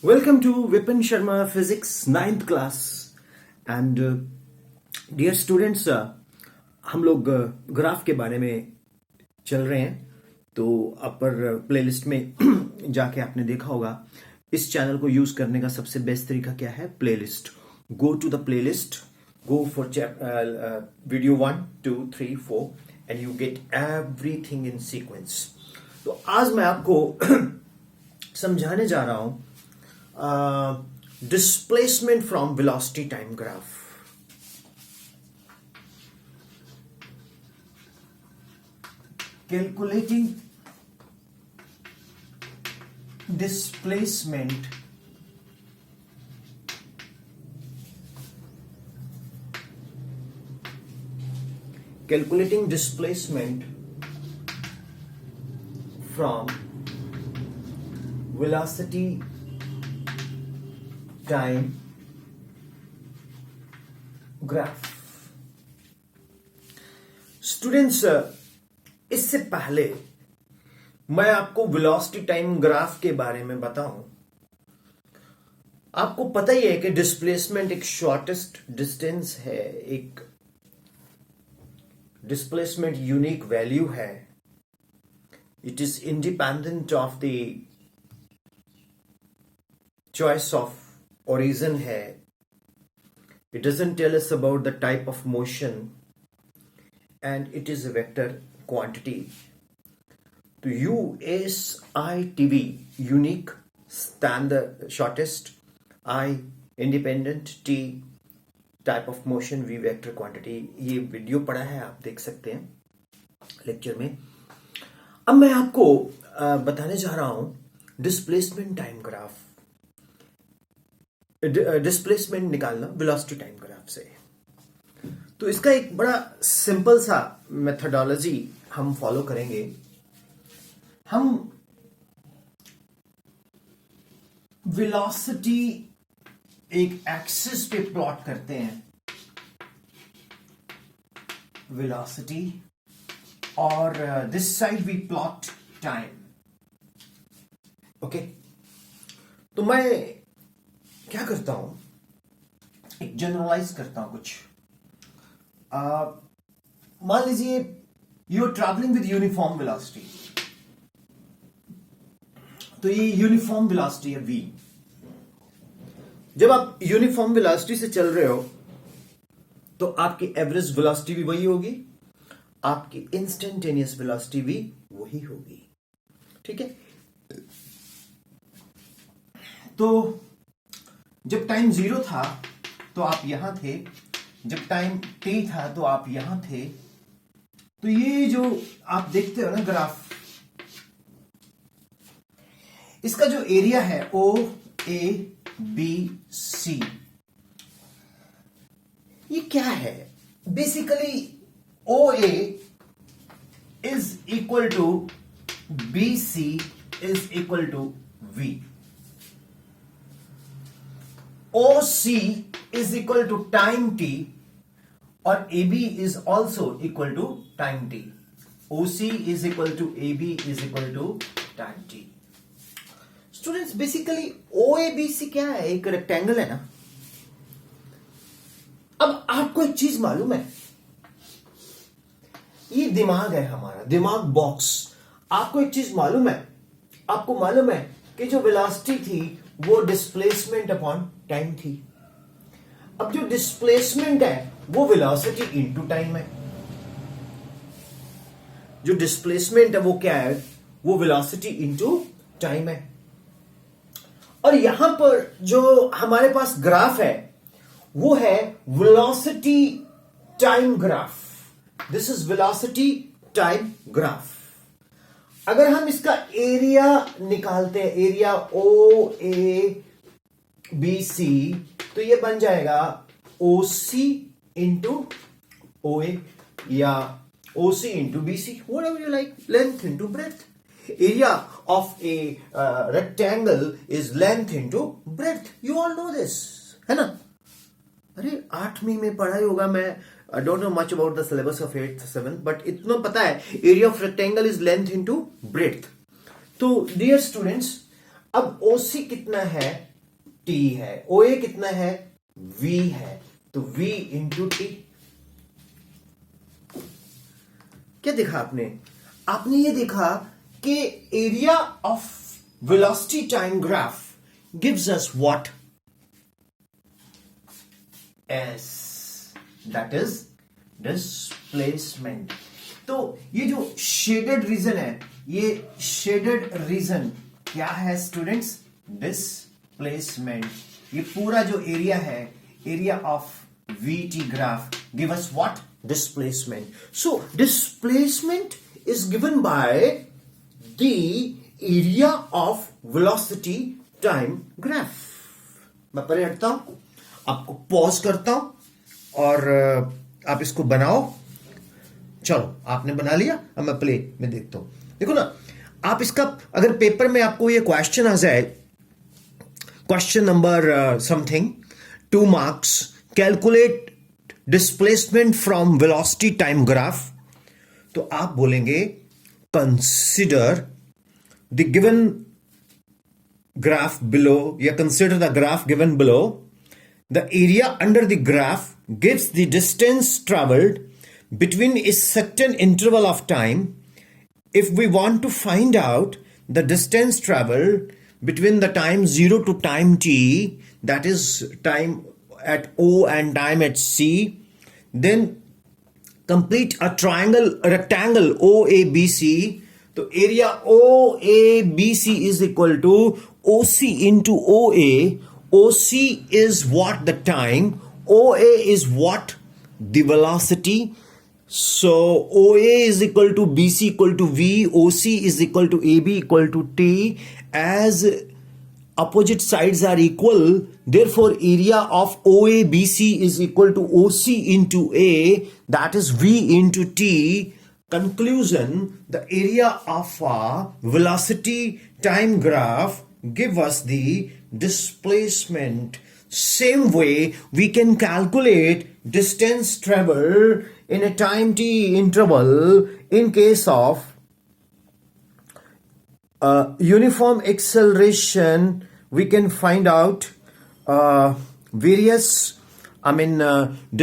Welcome to Vipin Sharma Physics 9th class and dear students हम लोग graph के बारे में चल रहे हैं। तो अपर प्लेलिस्ट में जाके आपने देखा होगा इस चैनल को यूज करने का सबसे बेस्ट तरीका क्या है, playlist. Go to the playlist, go for video 1 2 3 4 and you get everything in sequence. तो आज मैं आपको समझाने जा रहा हूं displacement from velocity time graph. Calculating displacement from velocity time graph. Students, इससे पहले मैं आपको वेलोसिटी टाइम ग्राफ के बारे में बताऊं। आपको पता ही है कि डिस्प्लेसमेंट एक शॉर्टेस्ट डिस्टेंस है, एक डिस्प्लेसमेंट यूनिक वैल्यू है। It is independent of the choice of origin है। It doesn't tell us about the type of motion and it is a vector quantity. तो USITV unique standard shortest, I independent, T type of motion, V vector quantity। ये video पढ़ा है, आप देख सकते हैं lecture में। अब मैं आपको बताने जा रहा हूं डिस्प्लेसमेंट टाइम ग्राफ, डिस्प्लेसमेंट निकालना वेलोसिटी टाइम ग्राफ से। तो इसका एक बड़ा सिंपल सा मेथोडोलॉजी हम फॉलो करेंगे। हम वेलोसिटी एक एक्सिस पे प्लॉट करते हैं, वेलोसिटी, और this side we plot time. Okay, तो मैं क्या करता हूं, एक जनरलाइज करता हूं कुछ। मान लीजिए you are travelling with uniform velocity, तो ये यूनिफॉर्म वेलोसिटी है v। जब आप यूनिफॉर्म वेलोसिटी से चल रहे हो तो आपकी एवरेज वेलोसिटी भी वही होगी, आपकी इंस्टेंटेनियस वेलोसिटी भी वही होगी। ठीक है, तो जब टाइम 0 था तो आप यहां थे, जब टाइम t था तो आप यहां थे। तो ये जो आप देखते हो ना ग्राफ, इसका जो एरिया है OABC, ये क्या है? Basically OA is equal to BC is equal to V। OC is equal to time t और AB is also equal to time t। OC is equal to AB is equal to time t। Students, basically OABC क्या है? एक rectangle है ना। अब आपको एक चीज मालूम है, ये दिमाग है हमारा, दिमाग बॉक्स। आपको एक चीज मालूम है, आपको मालूम है कि जो वेलोसिटी थी वो डिस्प्लेसमेंट अपॉन टाइम थी। अब जो डिस्प्लेसमेंट है वो वेलोसिटी इनटू टाइम है। जो डिस्प्लेसमेंट है वो क्या है? वो वेलोसिटी इनटू टाइम है। और यहां पर जो हमारे पास ग्राफ है वो है velocity time graph. This is velocity time graph. अगर हम इसका एरिया निकालते हैं, एरिया OABC, तो ये बन जाएगा OC इंटू OA या OC into BC, whatever you like, length into breadth। Area of a rectangle is length into breadth. You all know this, है ना? अरे 8वीं में पढ़ा ही होगा। मैं I don't know much about the syllabus of 8th 7th, but इतना पता है area of rectangle is length into breadth। तो डियर स्टूडेंट्स, अब OC कितना है T है, OA कितना है, V है, तो V इंटू T। क्या देखा आपने? आपने ये देखा कि area of velocity time graph gives us what, S, that is displacement. तो ये जो शेडेड रीजन है, ये शेडेड रीजन क्या है स्टूडेंट्स, डिस्प्लेसमेंट। ये पूरा जो एरिया है, area of VT graph give us what, displacement. So displacement is given by the area of velocity time graph. मैं परे हटता हूं, आपको पॉज करता हूं और आप इसको बनाओ। चलो आपने बना लिया, अब मैं प्ले में देखता हूं। देखो ना, आप इसका अगर पेपर में आपको ये क्वेश्चन आ जाए, question number something 2 marks, calculate displacement from velocity time graph, तो आप बोलेंगे consider the given graph below, या consider the graph given below, the area under the graph gives the distance travelled between a certain interval of time. If we want to find out the distance traveled between the time 0 to time t, that is time at O and time at C, then complete a rectangle OABC. So area OABC is equal to OC into OA. OC is what, the time. OA is what, the velocity. So OA is equal to BC equal to V, OC is equal to AB equal to T. As opposite sides are equal, therefore area of OABC is equal to OC into A, that is V into T. Conclusion, the area of a velocity time graph give us the displacement. Same way we can calculate distance traveled in a time t interval in case of uniform acceleration. We can find out various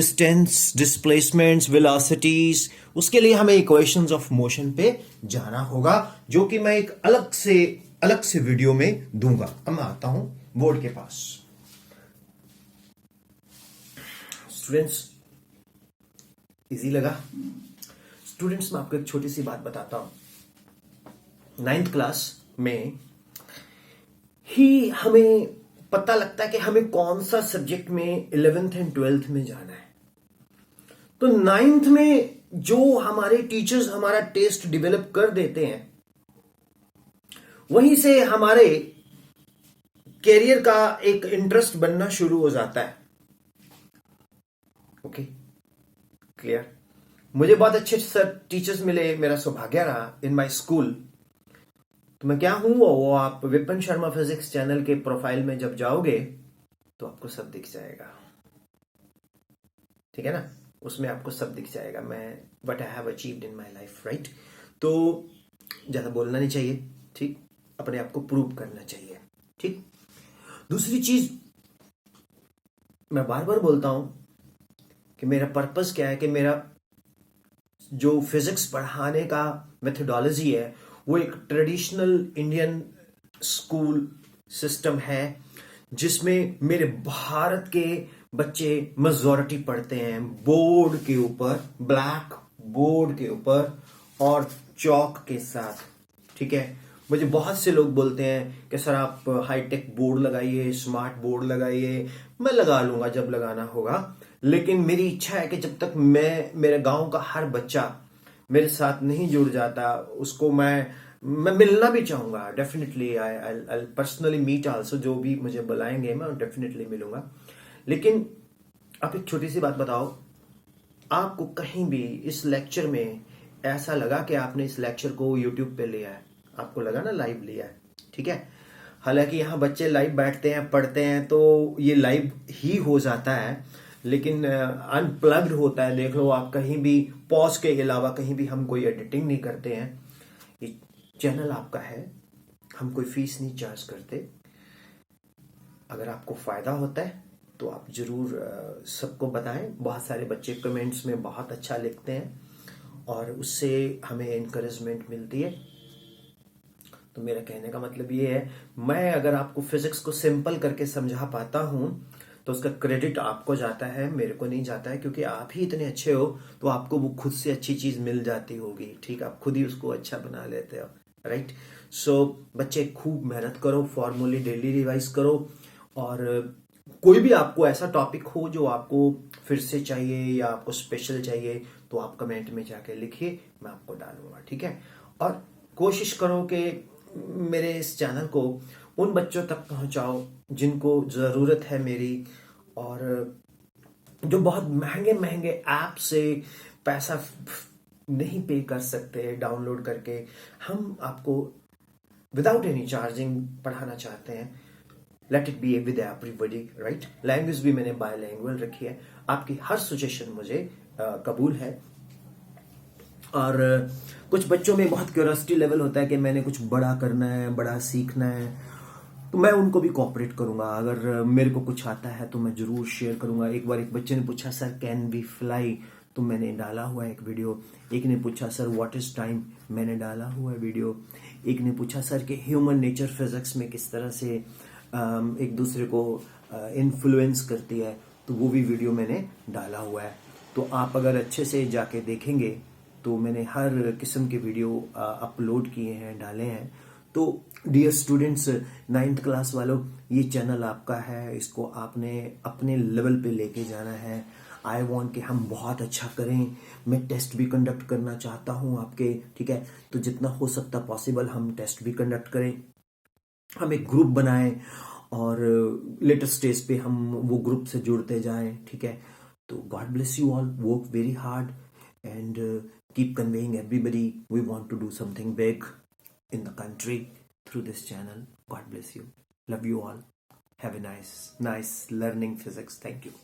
distance, displacements, velocities. उसके लिए हमें equations of motion पे जाना होगा, जो कि मैं एक अलग से वीडियो में दूंगा। अब मैं आता हूं बोर्ड के पास। स्टूडेंट्स, इजी लगा? स्टूडेंट्स, मैं आपको एक छोटी सी बात बताता हूं। 9th क्लास में ही हमें पता लगता है कि हमें कौन सा सब्जेक्ट में 11th एंड 12th में जाना है। तो 9th में जो हमारे टीचर्स हमारा टेस्ट डेवलप कर देते हैं, वहीं से हमारे कैरियर का एक इंटरेस्ट बनना शुरू हो जाता है। Okay, clear? मुझे बहुत अच्छे सर टीचर्स मिले, मेरा सौभाग्य रहा इन माय स्कूल। तो मैं क्या हूं वो आप विपिन शर्मा फिजिक्स चैनल के प्रोफाइल में जब जाओगे तो आपको सब दिख जाएगा, ठीक है ना? उसमें आपको सब दिख जाएगा, मैं what I have achieved in my life, right? तो ज्यादा बोलना नहीं चाहिए, ठीक? अपने आप को प्रूव करना चाहिए, ठीक? दूसरी चीज मैं बार बार बोलता हूं कि मेरा पर्पस क्या है, कि मेरा जो फिजिक्स पढ़ाने का मेथोडोलॉजी है वो एक ट्रेडिशनल इंडियन स्कूल सिस्टम है, जिसमें मेरे भारत के बच्चे मेजॉरिटी पढ़ते हैं बोर्ड के ऊपर, ब्लैक बोर्ड के ऊपर और चौक के साथ, ठीक है? मुझे बहुत से लोग बोलते हैं कि सर आप हाईटेक बोर्ड लगाइए, स्मार्ट बोर्ड लगाइए। मैं लगा लूंगा जब लगाना होगा, लेकिन मेरी इच्छा है कि जब तक मेरे गांव का हर बच्चा मेरे साथ नहीं जुड़ जाता, उसको मैं मिलना भी चाहूंगा। Definitely I personally meet also, जो भी मुझे बुलाएंगे मैं डेफिनेटली मिलूंगा। लेकिन आप एक छोटी सी बात बताओ, आपको कहीं भी इस लेक्चर में ऐसा लगा कि आपने इस लेक्चर को यूट्यूब पे लिया है? आपको लगा ना लाइव लिया है, ठीक है? हालांकि यहाँ बच्चे लाइव बैठते हैं, पढ़ते हैं, तो ये लाइव ही हो जाता है, लेकिन अनप्लग्ड होता है। देख लो आप, कहीं भी पॉज के अलावा कहीं भी हम कोई एडिटिंग नहीं करते हैं। ये चैनल आपका है, हम कोई फीस नहीं चार्ज करते। अगर आपको फ़ायदा होता है तो आप ज़रूर सबको बताएं। बहुत सारे बच्चे कमेंट्स में बहुत अच्छा लिखते हैं और उससे हमें इनकरेजमेंट मिलती है। तो मेरा कहने का मतलब ये है, मैं अगर आपको फिजिक्स को सिंपल करके समझा पाता हूँ तो उसका क्रेडिट आपको जाता है, मेरे को नहीं जाता है, क्योंकि आप ही इतने अच्छे हो तो आपको वो खुद से अच्छी चीज़ मिल जाती होगी। ठीक, आप खुद ही उसको अच्छा बना लेते हो, राइट। सो बच्चे खूब मेहनत करो, फॉर्मूले डेली रिवाइज करो, और कोई भी आपको ऐसा टॉपिक हो जो आपको फिर से चाहिए या आपको स्पेशल चाहिए तो आप कमेंट में जाके लिखिए, मैं आपको डालूंगा, ठीक है। और कोशिश करो कि मेरे इस चैनल को उन बच्चों तक पहुंचाओ जिनको ज़रूरत है मेरी, और जो बहुत महंगे महंगे ऐप से पैसा नहीं पे कर सकते डाउनलोड करके। हम आपको विदाउट एनी चार्जिंग पढ़ाना चाहते हैं। Let it be with everybody, right. Language भी मैंने बायलैंग्वेज रखी है। आपकी हर सजेशन मुझे कबूल है। और कुछ बच्चों में बहुत क्यूरियोसिटी लेवल होता है कि मैंने कुछ बड़ा करना है, बड़ा सीखना है, तो मैं उनको भी कोऑपरेट करूंगा। अगर मेरे को कुछ आता है तो मैं जरूर शेयर करूंगा। एक बार एक बच्चे ने पूछा सर कैन वी फ्लाई, तो मैंने डाला हुआ है एक वीडियो। एक ने पूछा सर व्हाट इज टाइम, मैंने डाला हुआ है वीडियो। एक ने पूछा सर कि ह्यूमन नेचर फिजिक्स में किस तरह से एक दूसरे को इन्फ्लुएंस करती है, तो वो भी वीडियो मैंने डाला हुआ है। तो आप अगर अच्छे से जाके देखेंगे तो मैंने हर किस्म के वीडियो अपलोड किए हैं, डाले हैं। तो डियर स्टूडेंट्स, 9th क्लास वालों, ये चैनल आपका है, इसको आपने अपने लेवल पे लेके जाना है। आई वांट कि हम बहुत अच्छा करें। मैं टेस्ट भी कंडक्ट करना चाहता हूँ आपके, ठीक है। तो जितना हो सकता पॉसिबल हम टेस्ट भी कंडक्ट करें, हम एक ग्रुप बनाएं और लेटर स्टेज पे हम वो ग्रुप से जुड़ते जाएं, ठीक है। तो God bless you all, work very hard and keep conveying everybody we want to do something big in the country through this channel. God bless you. Love you all. Have a nice learning physics. Thank you.